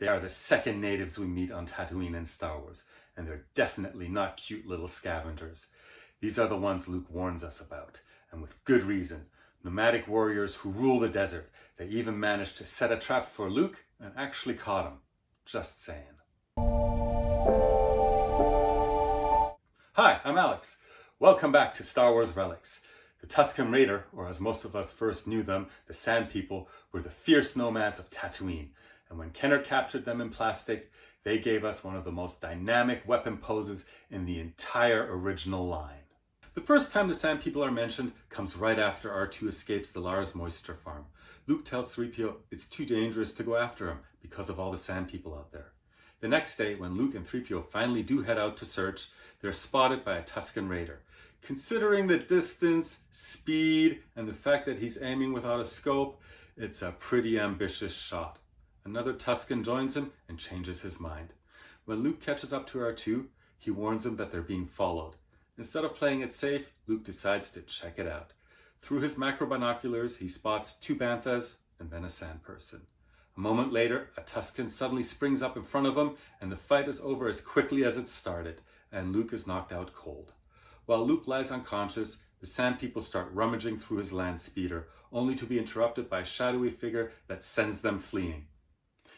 They are the second natives we meet on Tatooine in Star Wars, and they're definitely not cute little scavengers. These are the ones Luke warns us about, and with good reason. Nomadic warriors who rule the desert. They even managed to set a trap for Luke and actually caught him. Just saying. Hi, I'm Alex. Welcome back to Star Wars Relics. The Tusken Raider, or as most of us first knew them, the Sand People, were the fierce nomads of Tatooine. And when Kenner captured them in plastic, they gave us one of the most dynamic weapon poses in the entire original line. The first time the Sand People are mentioned comes right after R2 escapes the Lars moisture farm. Luke tells 3PO it's too dangerous to go after him because of all the Sand People out there. The next day, when Luke and 3PO finally do head out to search, they're spotted by a Tusken Raider. Considering the distance, speed, and the fact that he's aiming without a scope, it's a pretty ambitious shot. Another Tusken joins him and changes his mind. When Luke catches up to R2, he warns him that they're being followed. Instead of playing it safe, Luke decides to check it out. Through his macro binoculars, he spots two banthas and then a sand person. A moment later, a Tusken suddenly springs up in front of him, and the fight is over as quickly as it started, and Luke is knocked out cold. While Luke lies unconscious, the Sand People start rummaging through his land speeder, only to be interrupted by a shadowy figure that sends them fleeing.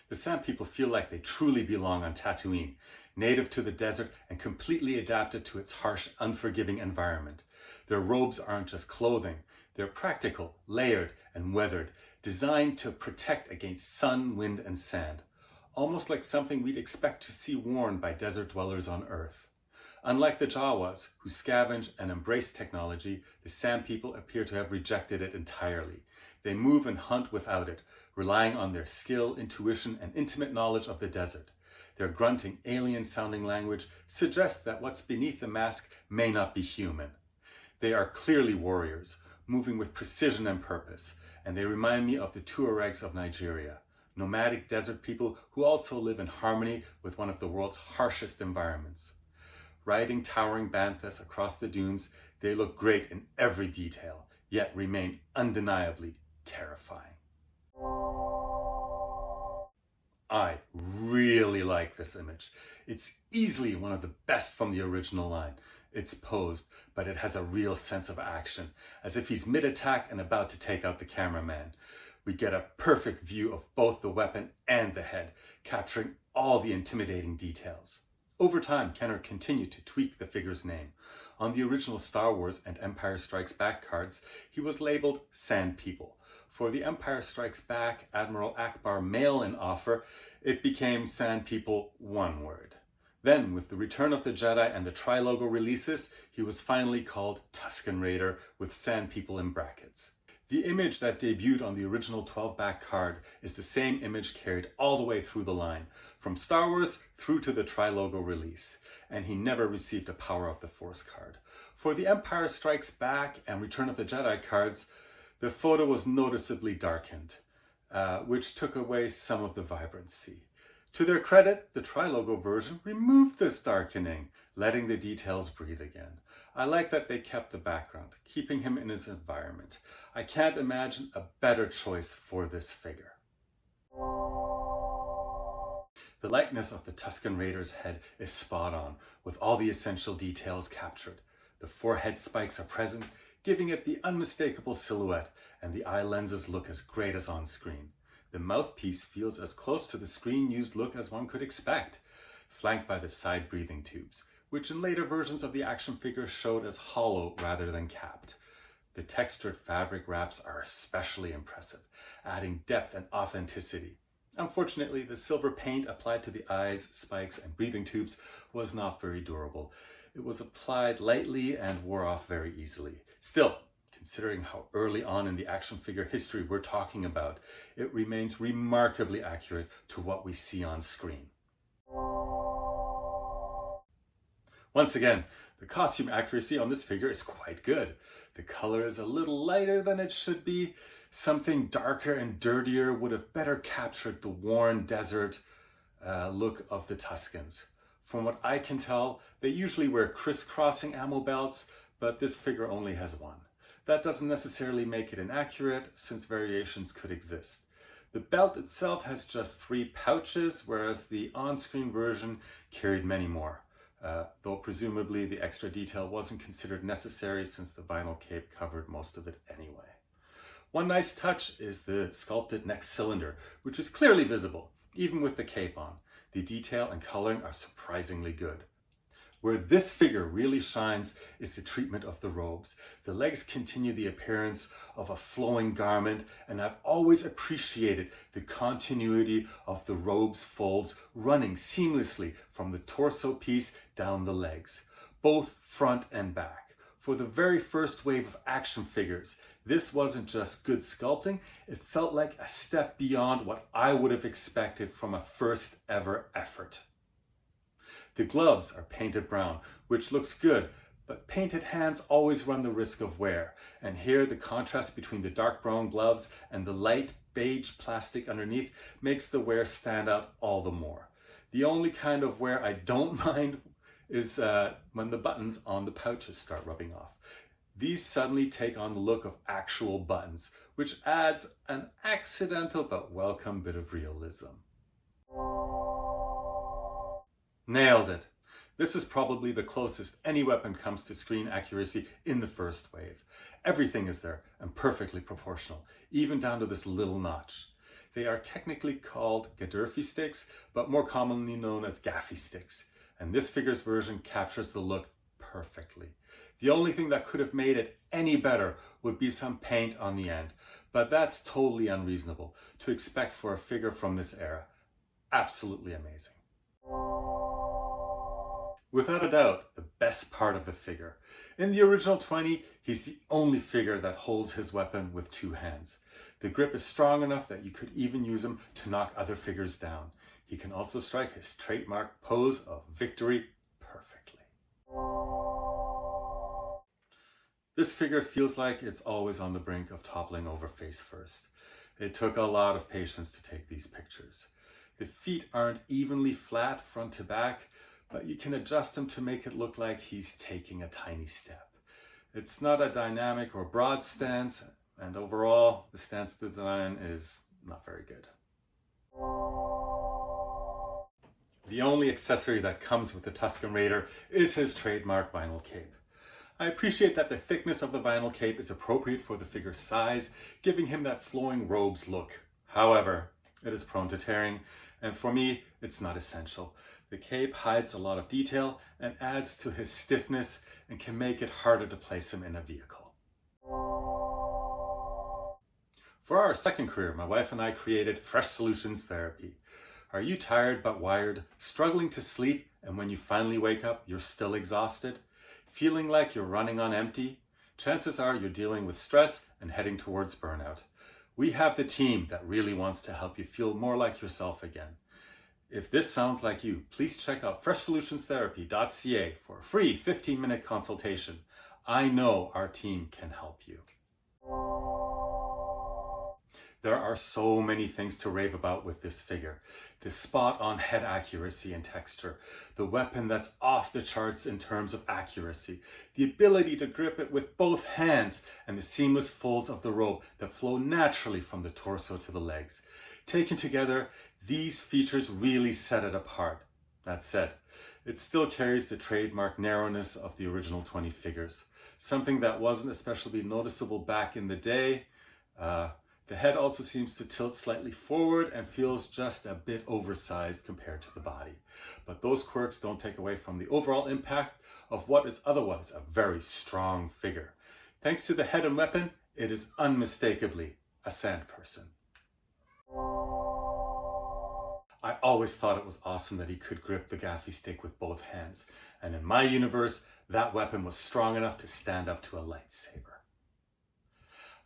The Sand People feel like they truly belong on Tatooine, native to the desert and completely adapted to its harsh, unforgiving environment. Their robes aren't just clothing, they're practical, layered, and weathered, designed to protect against sun, wind, and sand. Almost like something we'd expect to see worn by desert dwellers on Earth. Unlike the Jawas, who scavenge and embrace technology, the Sand People appear to have rejected it entirely. They move and hunt without it, relying on their skill, intuition, and intimate knowledge of the desert. Their grunting, alien-sounding language suggests that what's beneath the mask may not be human. They are clearly warriors, moving with precision and purpose, and they remind me of the Tuaregs of Nigeria, nomadic desert people who also live in harmony with one of the world's harshest environments. Riding towering banthas across the dunes, they look great in every detail, yet remain undeniably terrifying. I really like this image. It's easily one of the best from the original line. It's posed, but it has a real sense of action, as if he's mid-attack and about to take out the cameraman. We get a perfect view of both the weapon and the head, capturing all the intimidating details. Over time, Kenner continued to tweak the figure's name. On the original Star Wars and Empire Strikes Back cards, he was labeled Sand People. For the Empire Strikes Back Admiral Akbar mail-in offer, it became Sand People, one word. Then, with the Return of the Jedi and the Tri-Logo releases, he was finally called Tusken Raider with Sand People in brackets. The image that debuted on the original 12-back card is the same image carried all the way through the line, from Star Wars through to the Tri-Logo release, and he never received a Power of the Force card. For the Empire Strikes Back and Return of the Jedi cards, the photo was noticeably darkened, which took away some of the vibrancy. To their credit, the Tri-Logo version removed this darkening, letting the details breathe again. I like that they kept the background, keeping him in his environment. I can't imagine a better choice for this figure. The likeness of the Tusken Raider's head is spot on, with all the essential details captured. The forehead spikes are present, giving it the unmistakable silhouette, and the eye lenses look as great as on screen. The mouthpiece feels as close to the screen-used look as one could expect, flanked by the side breathing tubes, which in later versions of the action figure showed as hollow rather than capped. The textured fabric wraps are especially impressive, adding depth and authenticity. Unfortunately, the silver paint applied to the eyes, spikes, and breathing tubes was not very durable. It was applied lightly and wore off very easily. Still, considering how early on in the action figure history we're talking about, it remains remarkably accurate to what we see on screen. Once again, the costume accuracy on this figure is quite good. The color is a little lighter than it should be. Something darker and dirtier would have better captured the worn desert look of the Tuskens. From what I can tell, they usually wear crisscrossing ammo belts, but this figure only has one. That doesn't necessarily make it inaccurate, since variations could exist. The belt itself has just 3 pouches, whereas the on-screen version carried many more, though presumably the extra detail wasn't considered necessary since the vinyl cape covered most of it anyway. One nice touch is the sculpted neck cylinder, which is clearly visible, even with the cape on. The detail and coloring are surprisingly good. Where this figure really shines is the treatment of the robes. The legs continue the appearance of a flowing garment, and I've always appreciated the continuity of the robe's folds running seamlessly from the torso piece down the legs, both front and back. For the very first wave of action figures, this wasn't just good sculpting, it felt like a step beyond what I would have expected from a first ever effort. The gloves are painted brown, which looks good, but painted hands always run the risk of wear. And here the contrast between the dark brown gloves and the light beige plastic underneath makes the wear stand out all the more. The only kind of wear I don't mind is when the buttons on the pouches start rubbing off. These suddenly take on the look of actual buttons, which adds an accidental but welcome bit of realism. Nailed it. This is probably the closest any weapon comes to screen accuracy in the first wave. Everything is there and perfectly proportional, even down to this little notch. They are technically called Gadurfi sticks, but more commonly known as gaffy sticks, and this figure's version captures the look perfectly. The only thing that could have made it any better would be some paint on the end, but that's totally unreasonable to expect for a figure from this era. Absolutely amazing. Without a doubt, the best part of the figure. In the original 20, he's the only figure that holds his weapon with 2 hands. The grip is strong enough that you could even use him to knock other figures down. He can also strike his trademark pose of victory perfectly. This figure feels like it's always on the brink of toppling over face first. It took a lot of patience to take these pictures. The feet aren't evenly flat front to back, but you can adjust him to make it look like he's taking a tiny step. It's not a dynamic or broad stance, and overall, the stance design is not very good. The only accessory that comes with the Tusken Raider is his trademark vinyl cape. I appreciate that the thickness of the vinyl cape is appropriate for the figure's size, giving him that flowing robes look. However, it is prone to tearing, and for me, it's not essential. The cape hides a lot of detail and adds to his stiffness and can make it harder to place him in a vehicle. For our second career, my wife and I created Fresh Solutions Therapy. Are you tired but wired, struggling to sleep, and when you finally wake up, you're still exhausted? Feeling like you're running on empty? Chances are you're dealing with stress and heading towards burnout. We have the team that really wants to help you feel more like yourself again. If this sounds like you, please check out freshsolutionsTherapy.ca for a free 15-minute consultation. I know our team can help you. There are so many things to rave about with this figure. The spot-on head accuracy and texture, the weapon that's off the charts in terms of accuracy, the ability to grip it with both hands, and the seamless folds of the robe that flow naturally from the torso to the legs. Taken together, these features really set it apart. That said, it still carries the trademark narrowness of the original 20 figures, something that wasn't especially noticeable back in the day. The head also seems to tilt slightly forward and feels just a bit oversized compared to the body. But those quirks don't take away from the overall impact of what is otherwise a very strong figure. Thanks to the head and weapon, it is unmistakably a sand person. I always thought it was awesome that he could grip the gaffy stick with both hands, and in my universe, that weapon was strong enough to stand up to a lightsaber.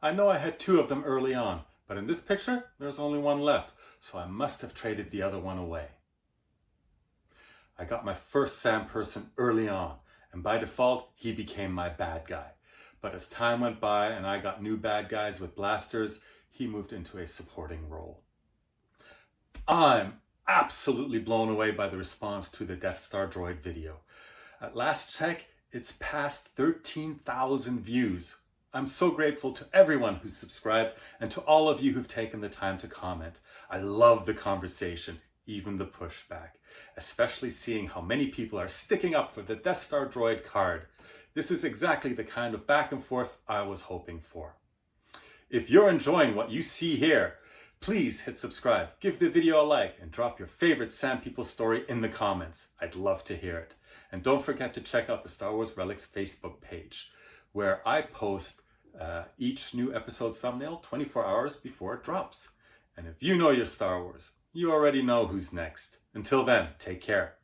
I know I had 2 of them early on, but in this picture, there's only 1 left, so I must have traded the other one away. I got my first sand person early on, and by default, he became my bad guy. But as time went by and I got new bad guys with blasters, he moved into a supporting role. I'm absolutely blown away by the response to the Death Star droid video. At last check, it's past 13,000 views. I'm so grateful to everyone who's subscribed and to all of you who've taken the time to comment. I love the conversation, even the pushback, especially seeing how many people are sticking up for the Death Star droid card. This is exactly the kind of back and forth I was hoping for. If you're enjoying what you see here, please hit subscribe, give the video a like, and drop your favorite Sand People story in the comments. I'd love to hear it. And don't forget to check out the Star Wars Relics Facebook page, where I post each new episode's thumbnail 24 hours before it drops. And if you know your Star Wars, you already know who's next. Until then, take care.